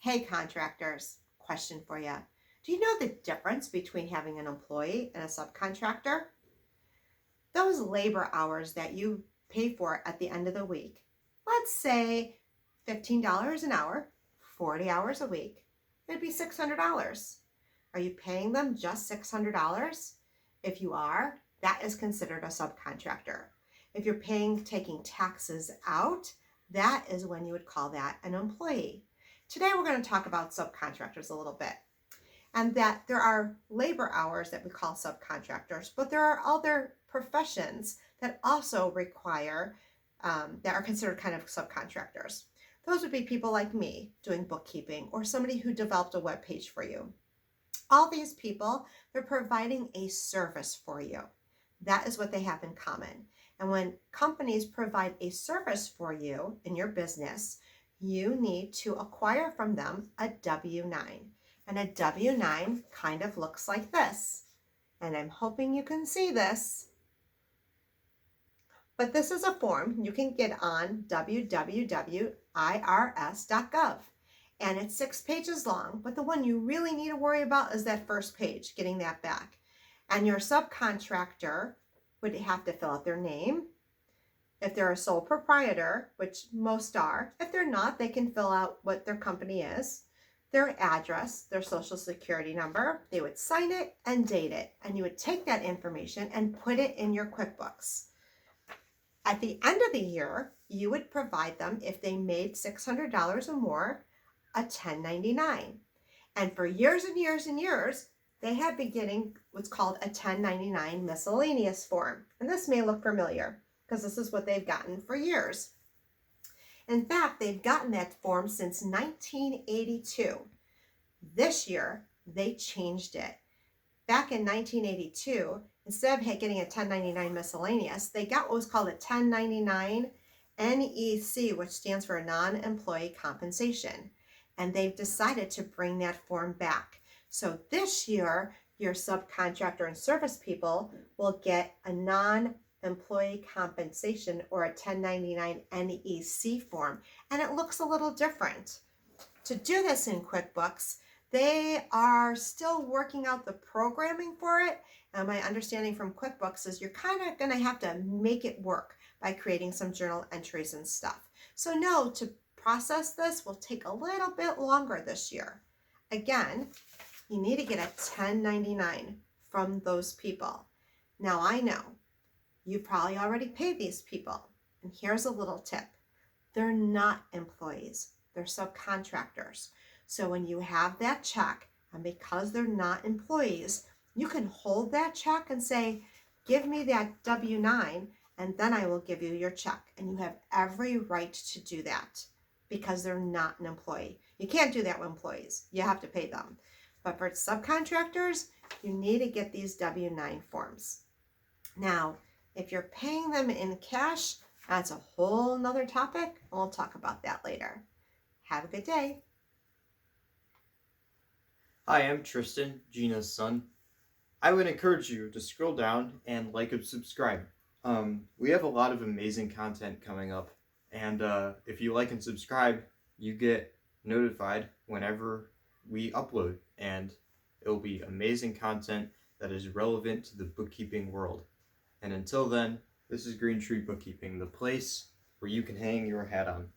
Hey contractors, question for you. Do you know the difference between having an employee and a subcontractor? Those labor hours that you pay for at the end of the week, let's say $15 an hour, 40 hours a week, it'd be $600. Are you paying them just $600? If you are, that is considered a subcontractor. If you're taking taxes out, that is when you would call that an employee. Today we're going to talk about subcontractors a little bit, and that there are labor hours that we call subcontractors, but there are other professions that also require, that are considered kind of subcontractors. Those would be people like me doing bookkeeping or somebody who developed a web page for you. All these people, they're providing a service for you. That is what they have in common. And when companies provide a service for you in your business, you need to acquire from them a W-9. And a W-9 kind of looks like this. And I'm hoping you can see this. But this is a form you can get on www.irs.gov. And it's 6 pages long, but the one you really need to worry about is that first page, getting that back. And your subcontractor would have to fill out their name. If they're a sole proprietor, which most are, if they're not, they can fill out what their company is, their address, their social security number. They would sign it and date it, and you would take that information and put it in your QuickBooks. At the end of the year, you would provide them, if they made $600 or more, a 1099. And for years and years and years, they have been getting what's called a 1099 miscellaneous form. And this may look familiar because this is what they've gotten for years. In fact, they've gotten that form since 1982. This year, they changed it. Back in 1982, instead of getting a 1099 miscellaneous, they got what was called a 1099 NEC, which stands for non-employee compensation. And they've decided to bring that form back. So this year, your subcontractor and service people will get a non-employee compensation or a 1099 NEC form. And it looks a little different. To do this in QuickBooks, they are still working out the programming for it. And my understanding from QuickBooks is you're kind of going to have to make it work by creating some journal entries and stuff. So no, to process this will take a little bit longer this year. Again, you need to get a 1099 from those people. Now I know you probably already paid these people. And here's a little tip. They're not employees. They're subcontractors. So when you have that check, and because they're not employees, you can hold that check and say, give me that W-9, and then I will give you your check. And you have every right to do that because they're not an employee. You can't do that with employees. You have to pay them. But for subcontractors, you need to get these W-9 forms. Now, if you're paying them in cash, that's a whole nother topic, and we'll talk about that later. Have a good day. Hi, I'm Tristan, Gina's son. I would encourage you to scroll down and like and subscribe. We have a lot of amazing content coming up, and if you like and subscribe, you get notified whenever we upload, and it will be amazing content that is relevant to the bookkeeping world. And until then, this is Green Tree Bookkeeping, the place where you can hang your hat on.